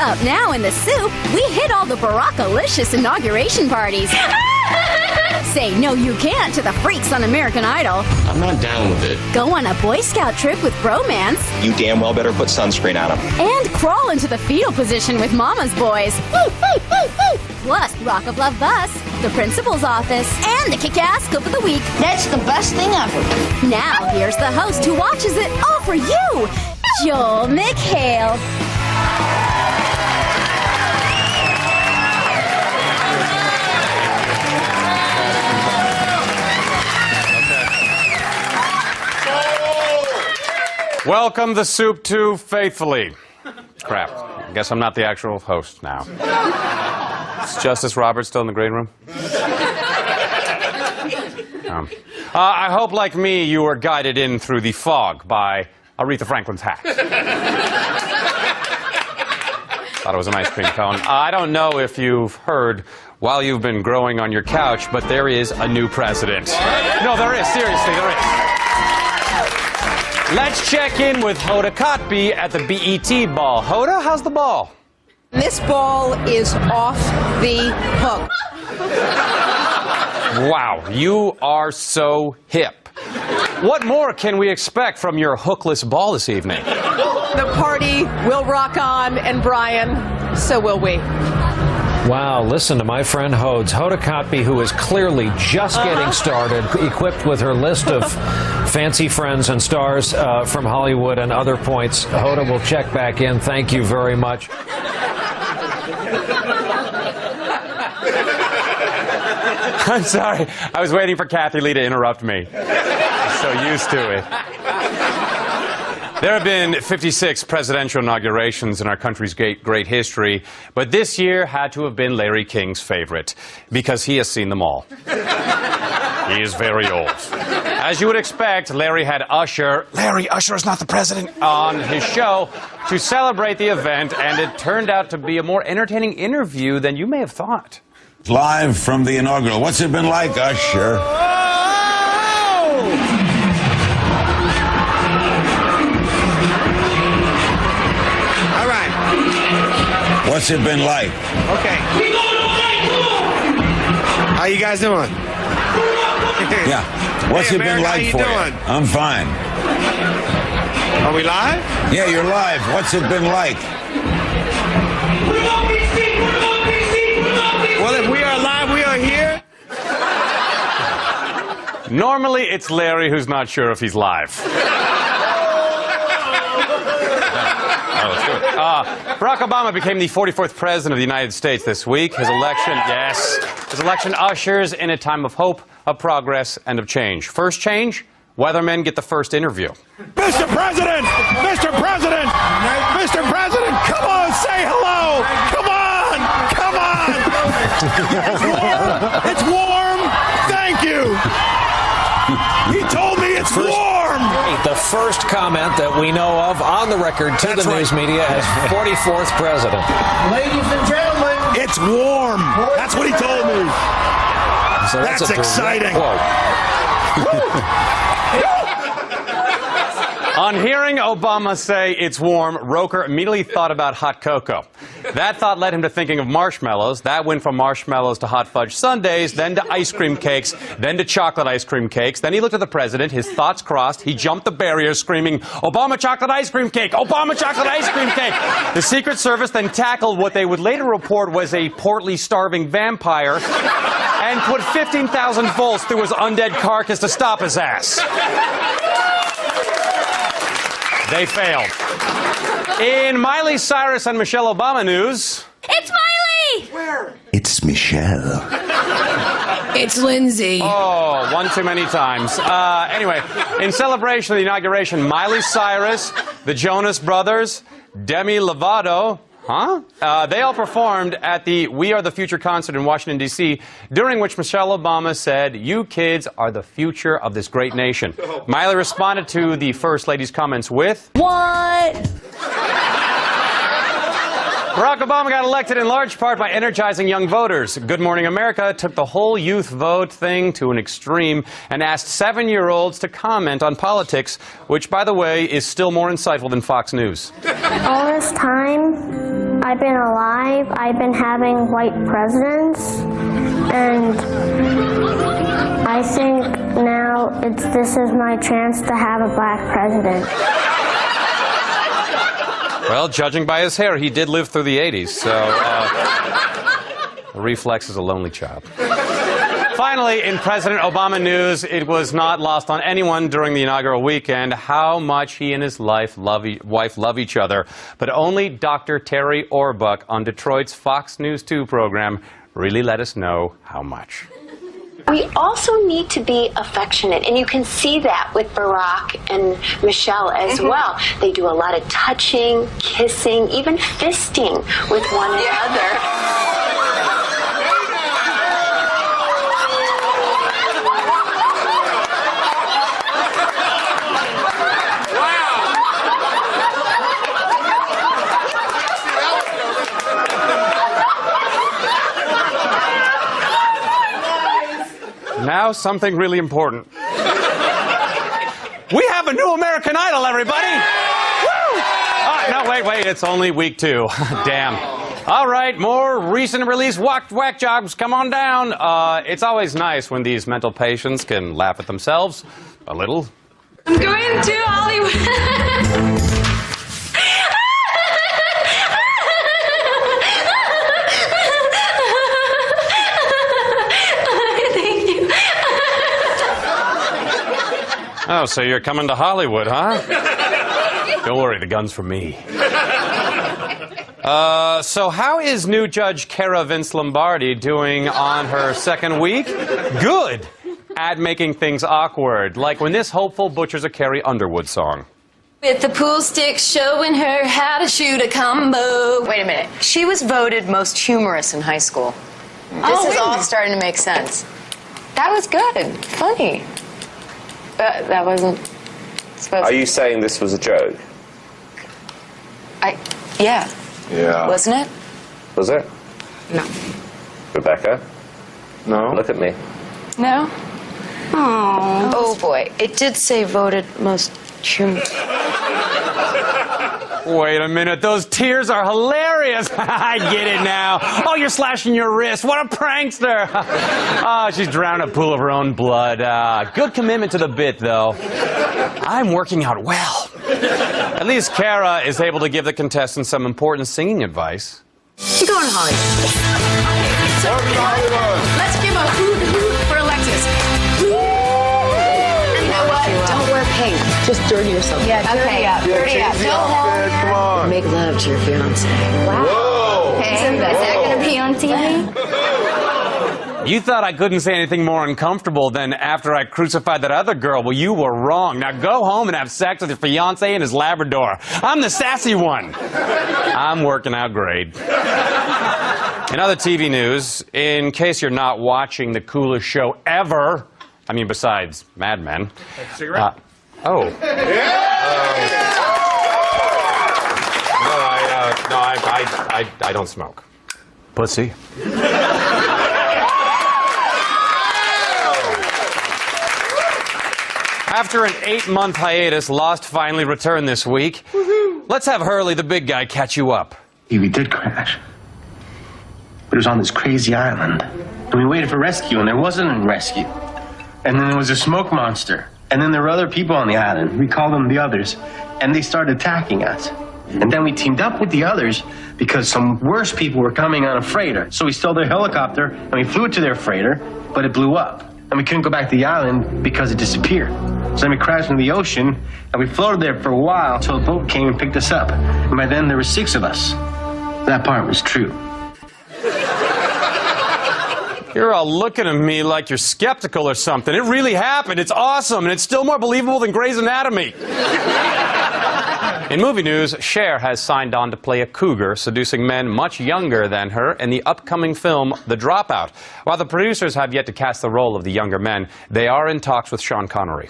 Up now in the soup, we hit all the Barackalicious inauguration parties. Say no you can't to the freaks on American Idol. I'm not down with it. Go on a Boy Scout trip with bromance. You damn well better put sunscreen on them. And crawl into the fetal position with Mama's boys. Plus Rock of Love Bus, the principal's office, and the kick-ass scoop of the week. That's the best thing ever. Now here's the host who watches it all for you, Joel McHale. Welcome the soup to Faithfully. Crap. I guess I'm not the actual host now. Is Justice Roberts still in the green room? I hope, like me, you were guided in through the fog by Aretha Franklin's hat. Thought it was an ice cream cone. I don't know if you've heard while you've been growing on your couch, but there is a new president. No, there is. Seriously, there is. Let's check in with Hoda Kotb at the BET ball. Hoda, how's the ball? This ball is off the hook. Wow, you are so hip. What more can we expect from your hookless ball this evening? The party will rock on, and Brian, so will we. Wow, listen to my friend Hoda Kotb, who is clearly just getting started, equipped with her list of fancy friends and stars from Hollywood and other points. Hoda will check back in. Thank you very much. I'm sorry. I was waiting for Kathy Lee to interrupt me. I'm so used to it. There have been 56 presidential inaugurations in our country's great history, but this year had to have been Larry King's favorite, because he has seen them all. He is very old. As you would expect, Larry had Usher is not the president, on his show to celebrate the event, and it turned out to be a more entertaining interview than you may have thought. Live from the inaugural. What's it been like, Usher? What's it been like? Okay. How you guys doing? Yeah. What's it been like for you? I'm fine. Are we live? Yeah, you're live. What's it been like? Well, if we are live, we are here. Normally, it's Larry who's not sure if he's live. Barack Obama became the 44th president of the United States this week. His election ushers in a time of hope, of progress, and of change. First change, weathermen get the first interview. Mr. President! Mr. President! Mr. President, come on, say hello! Come on! Come on! It's warm! Thank you! He told me it's warm! The first comment that we know of on the record to the news media as 44th president. Ladies and gentlemen, it's warm! That's what he told me! So that's exciting! On hearing Obama say it's warm, Roker immediately thought about hot cocoa. That thought led him to thinking of marshmallows. That went from marshmallows to hot fudge sundaes, then to ice cream cakes, then to chocolate ice cream cakes. Then he looked at the president, his thoughts crossed, he jumped the barrier screaming, "Obama chocolate ice cream cake! Obama chocolate ice cream cake!" The Secret Service then tackled what they would later report was a portly, starving vampire and put 15,000 volts through his undead carcass to stop his ass. They failed. In Miley Cyrus and Michelle Obama news... It's Miley! Where? It's Michelle. It's Lindsay. Oh, one too many times. Anyway, in celebration of the inauguration, Miley Cyrus, the Jonas Brothers, Demi Lovato... they all performed at the We Are the Future concert in Washington, D.C., during which Michelle Obama said, "You kids are the future of this great nation." Miley responded to the First Lady's comments with, What? Barack Obama got elected in large part by energizing young voters. Good Morning America took the whole youth vote thing to an extreme and asked 7-year-olds to comment on politics, which, by the way, is still more insightful than Fox News. All this time, I've been alive, I've been having white presidents, and I think now this is my chance to have a black president. Well, judging by his hair, he did live through the 80s, so the reflex is a lonely child. Finally, in President Obama news, it was not lost on anyone during the inaugural weekend how much he and his wife love each other. But only Dr. Terry Orbuck on Detroit's Fox News 2 program really let us know how much. We also need to be affectionate, and you can see that with Barack and Michelle as well. They do a lot of touching, kissing, even fisting with one another. Now, something really important. We have a new American Idol, everybody! Woo! No, wait, it's only week 2. Damn. All right, more recent release whack jobs, come on down. It's always nice when these mental patients can laugh at themselves a little. I'm going to Hollywood. Oh, so you're coming to Hollywood, huh? Don't worry, the gun's for me. So how is new Judge Cara Vince Lombardi doing on her second week? Good at making things awkward, like when this hopeful butchers a Carrie Underwood song. With the pool stick showing her how to shoot a combo. Wait a minute. She was voted most humorous in high school. This is all starting to make sense. That was good. Funny. That wasn't supposed to. Are you saying this was a joke? Yeah. Yeah. Wasn't it? Was it? No. Rebecca? No. Look at me. No? Oh, boy. It did say voted most humorous. Wait a minute, those tears are hilarious. I get it now. Oh, you're slashing your wrist. What a prankster. Oh, she's drowning a pool of her own blood. Good commitment to the bit, though. I'm working out well. At least Cara is able to give the contestants some important singing advice. You're going to Hollywood. Let's give a hoot for Alexis. And you know what? Don't wear pink. Just dirty yourself. Yeah, dirty up. Dirty up. Come on. Make love to your fiance. Wow. Whoa. Okay, is that going to be on TV? You thought I couldn't say anything more uncomfortable than after I crucified that other girl. Well, you were wrong. Now go home and have sex with your fiancé and his Labrador. I'm the sassy one. I'm working out great. In other TV news, in case you're not watching the coolest show ever, I mean, besides Mad Men. Cigarette? Oh. I don't smoke. Pussy. After an 8-month hiatus, Lost finally returned this week. Let's have Hurley, the big guy, catch you up. We did crash. But it was on this crazy island. And we waited for rescue, and there wasn't a rescue. And then there was a smoke monster. And then there were other people on the island. We called them the others. And they started attacking us. And then we teamed up with the others because some worse people were coming on a freighter. So we stole their helicopter, and we flew it to their freighter, but it blew up. And we couldn't go back to the island because it disappeared. So then we crashed into the ocean, and we floated there for a while until a boat came and picked us up. And by then, there were 6 of us. That part was true. You're all looking at me like you're skeptical or something. It really happened. It's awesome, and it's still more believable than Grey's Anatomy. In movie news, Cher has signed on to play a cougar, seducing men much younger than her in the upcoming film The Dropout. While the producers have yet to cast the role of the younger men, they are in talks with Sean Connery.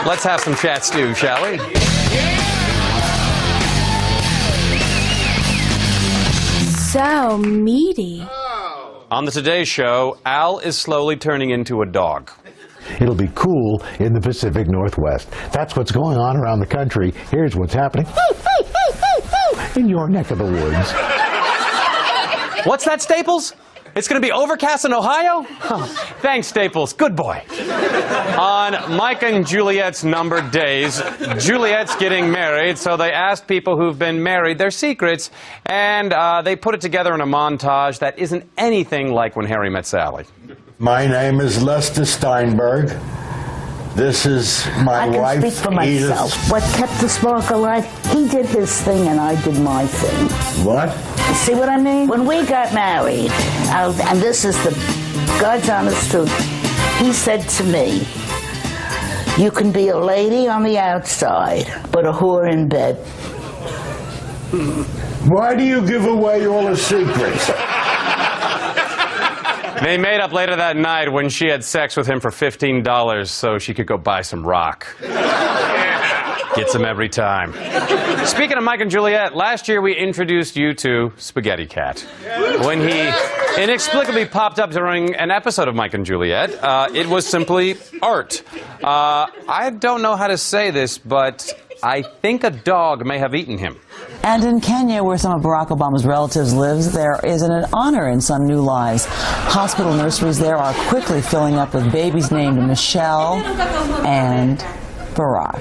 Let's have some chat stew, shall we? So meaty. On the Today Show, Al is slowly turning into a dog. It'll be cool in the Pacific Northwest. That's what's going on around the country. Here's what's happening in your neck of the woods. What's that, Staples? It's going to be overcast in Ohio? Oh, thanks, Staples. Good boy. On Mike and Juliet's numbered days, Juliet's getting married, so they asked people who've been married their secrets, and they put it together in a montage that isn't anything like When Harry Met Sally. My name is Lester Steinberg. This is my wife, I can speak for myself. Edith. What kept the spark alive? He did his thing and I did my thing. What? You see what I mean? When we got married, and this is the God's honest truth, he said to me, you can be a lady on the outside, but a whore in bed. Why do you give away all the secrets? They made up later that night when she had sex with him for $15 so she could go buy some rock. Gets him every time. Speaking of Mike and Juliet, last year we introduced you to Spaghetti Cat. When he inexplicably popped up during an episode of Mike and Juliet, it was simply art. I don't know how to say this, but I think a dog may have eaten him. And in Kenya, where some of Barack Obama's relatives live, there is an honor in some new lives. Hospital nurseries there are quickly filling up with babies named Michelle and Barack.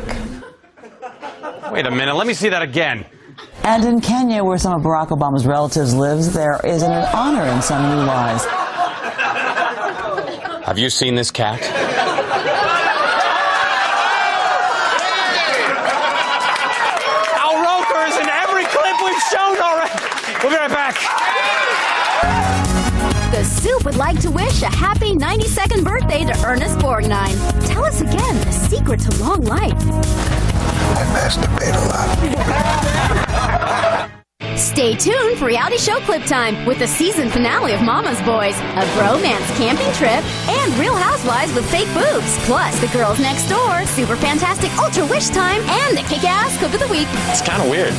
Wait a minute, let me see that again. And in Kenya, where some of Barack Obama's relatives live, there is an honor in some new lives. Have you seen this cat? We'll be right back. The Soup would like to wish a happy 92nd birthday to Ernest Borgnine. Tell us again the secret to long life. I masturbate a lot. Stay tuned for Reality Show Clip Time with the season finale of Mama's Boys, a bromance camping trip, and Real Housewives with fake boobs. Plus, the girls next door, Super Fantastic Ultra Wish Time, and the kick-ass Cook of the Week. It's kind of weird.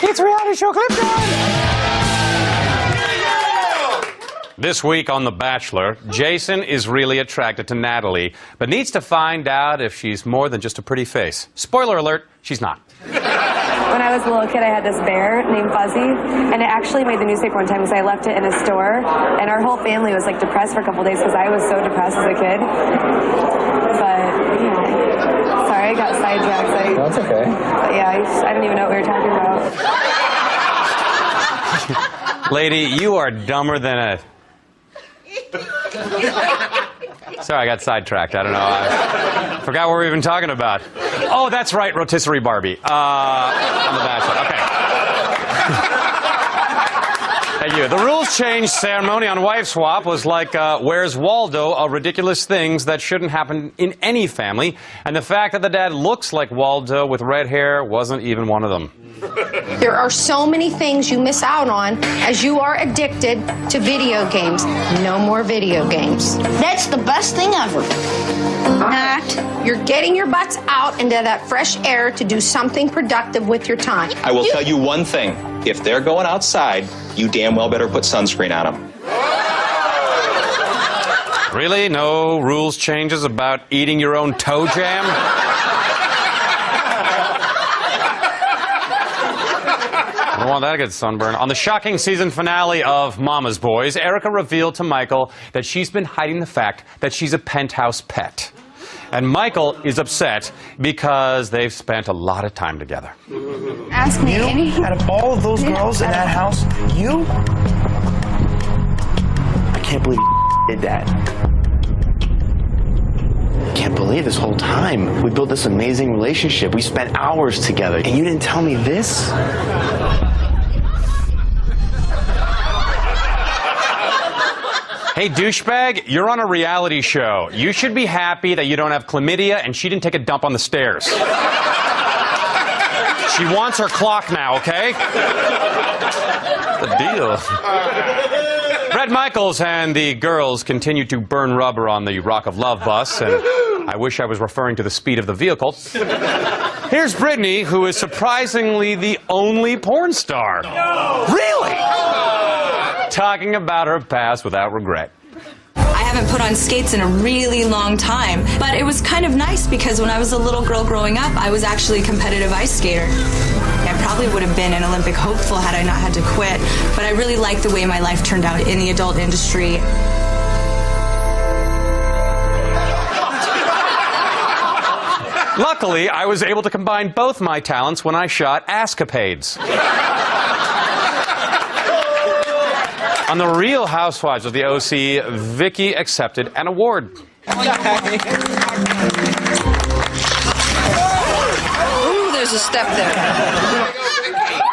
It's Reality Show Clip Time! This week on The Bachelor, Jason is really attracted to Natalie, but needs to find out if she's more than just a pretty face. Spoiler alert, she's not. When I was a little kid, I had this bear named Fuzzy, and it actually made the newspaper one time because I left it in a store, and our whole family was like depressed for a couple days because I was so depressed as a kid. But, yeah. Sorry, I got sidetracked. That's okay. But yeah, I don't even know what we were talking about. Lady, you are dumber than a... Sorry, I got sidetracked. I don't know. I forgot what we were even talking about. Oh, that's right, rotisserie Barbie. On The Bachelor. Okay. Thank you. The rules change ceremony on Wife Swap was like Where's Waldo, a ridiculous things that shouldn't happen in any family. And the fact that the dad looks like Waldo with red hair wasn't even one of them. There are so many things you miss out on as you are addicted to video games. No more video games. That's the best thing ever. Not. You're getting your butts out into that fresh air to do something productive with your time. I will tell you one thing. If they're going outside, you damn well better put sunscreen on them. Really? No rules changes about eating your own toe jam? I don't want that to get sunburned. On the shocking season finale of Mama's Boys, Erica revealed to Michael that she's been hiding the fact that she's a penthouse pet. And Michael is upset because they've spent a lot of time together. Ask me anything. Out of all of those girls in that house, you? I can't believe you did that. Can't believe this whole time we built this amazing relationship. We spent hours together, and you didn't tell me this? Hey, douchebag, you're on a reality show. You should be happy that you don't have chlamydia and she didn't take a dump on the stairs. She wants her clock now, okay? The deal. Bret Michaels and the girls continue to burn rubber on the Rock of Love bus, and I wish I was referring to the speed of the vehicle. Here's Brittany, who is surprisingly the only porn star. No. Really? Talking about her past without regret. I haven't put on skates in a really long time, but it was kind of nice because when I was a little girl growing up, I was actually a competitive ice skater. I probably would have been an Olympic hopeful had I not had to quit, but I really like the way my life turned out in the adult industry. Luckily, I was able to combine both my talents when I shot Askapades. On The Real Housewives of the OC, Vicky accepted an award. Ooh, there's a step there.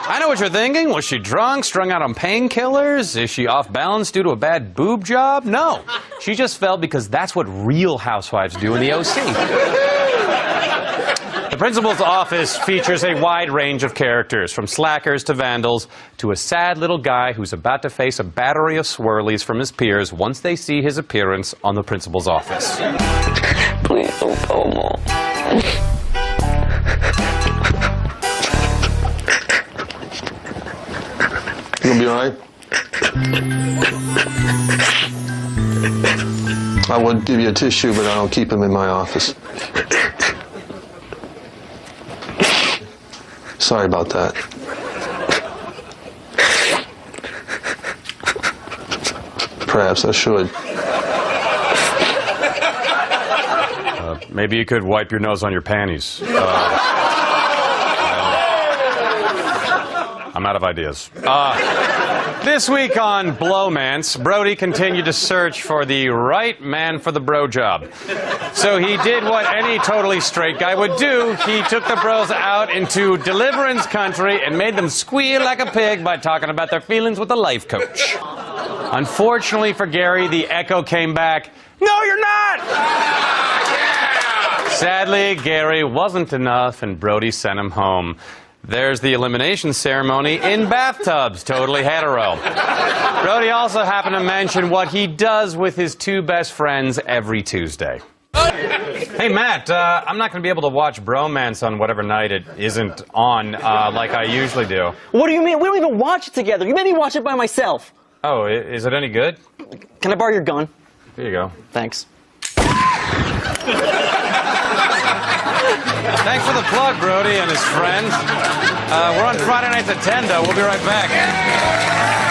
I know what you're thinking. Was she drunk, strung out on painkillers? Is she off balance due to a bad boob job? No. She just fell because that's what Real Housewives do in the OC. The principal's office features a wide range of characters, from slackers to vandals, to a sad little guy who's about to face a battery of swirlies from his peers once they see his appearance on the principal's office. Please don't go, Mom. You gonna be all right? I would give you a tissue, but I don't keep them in my office. Sorry about that. Perhaps I should. Maybe you could wipe your nose on your panties. I'm out of ideas. This week on Blowmance, Brody continued to search for the right man for the bro job. So he did what any totally straight guy would do. He took the bros out into deliverance country and made them squeal like a pig by talking about their feelings with a life coach. Unfortunately for Gary, the echo came back, "No, you're not!" Sadly, Gary wasn't enough, and Brody sent him home. There's the elimination ceremony in bathtubs, totally hetero. Brody also happened to mention what he does with his two best friends every Tuesday. Hey, Matt, I'm not going to be able to watch Bromance on whatever night it isn't on like I usually do. What do you mean? We don't even watch it together. You made me watch it by myself. Oh, is it any good? Can I borrow your gun? Here you go. Thanks. Thanks for the plug, Brody and his friend. We're on Friday nights at 10, though. We'll be right back.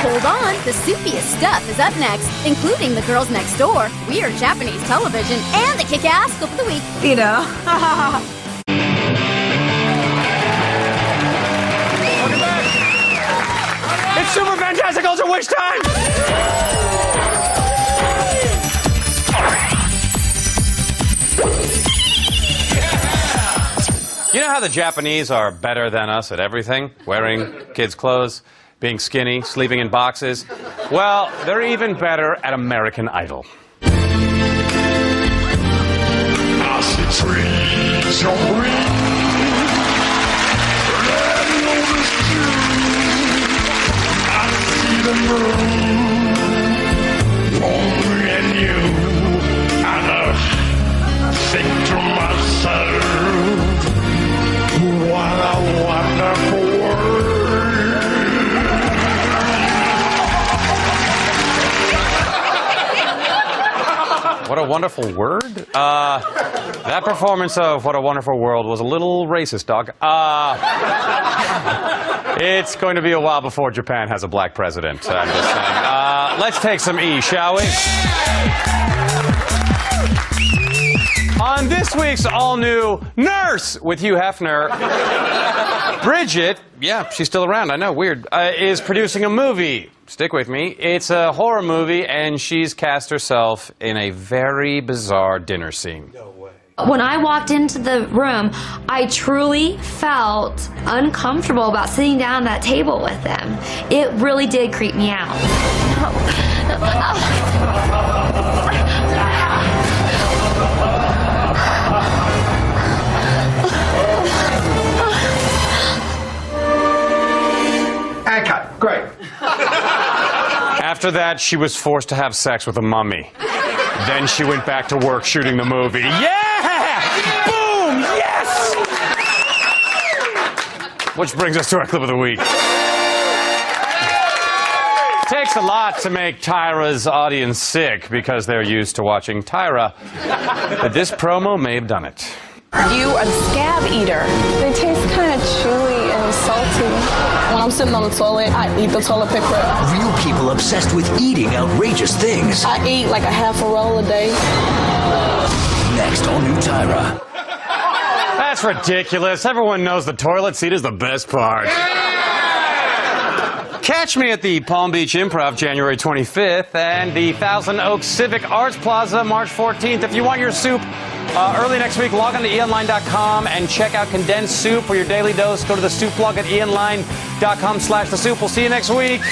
Hold on, the soupiest stuff is up next, including The Girls Next Door, Weird Japanese Television, and the kick-ass clip of the week. You know. It's Super Fantastic Ultra Wish time! You know how the Japanese are better than us at everything? Wearing kids' clothes, being skinny, sleeping in boxes. Well, they're even better at American Idol. I see trees of green, red lotus blue. I see the moon, only and you. And I think to myself, what a wonderful world. What a wonderful word? That performance of What a Wonderful World was a little racist, dog. It's going to be a while before Japan has a black president, I'm just saying. Let's take some E, shall we? On this week's all-new Nurse with Hugh Hefner, Bridget, yeah, she's still around, I know, weird, is producing a movie. Stick with me. It's a horror movie, and she's cast herself in a very bizarre dinner scene. No way. When I walked into the room, I truly felt uncomfortable about sitting down at that table with them. It really did creep me out. And cut. Great. After that, she was forced to have sex with a mummy. Then she went back to work shooting the movie. Yeah! Which brings us to our clip of the week. Takes a lot to make Tyra's audience sick because they're used to watching Tyra. But this promo may have done it. You are the scab eater. They taste kind of chewy and salty. When I'm sitting on the toilet, I eat the toilet paper. Real people obsessed with eating outrageous things. I eat like a half a roll a day. Next on New Tyra. That's ridiculous. Everyone knows the toilet seat is the best part. Catch me at the Palm Beach Improv January 25th and the Thousand Oaks Civic Arts Plaza March 14th. If you want your soup early next week, log on to eonline.com and check out condensed soup for your daily dose. Go to the soup blog at eonline.com/the soup. We'll see you next week.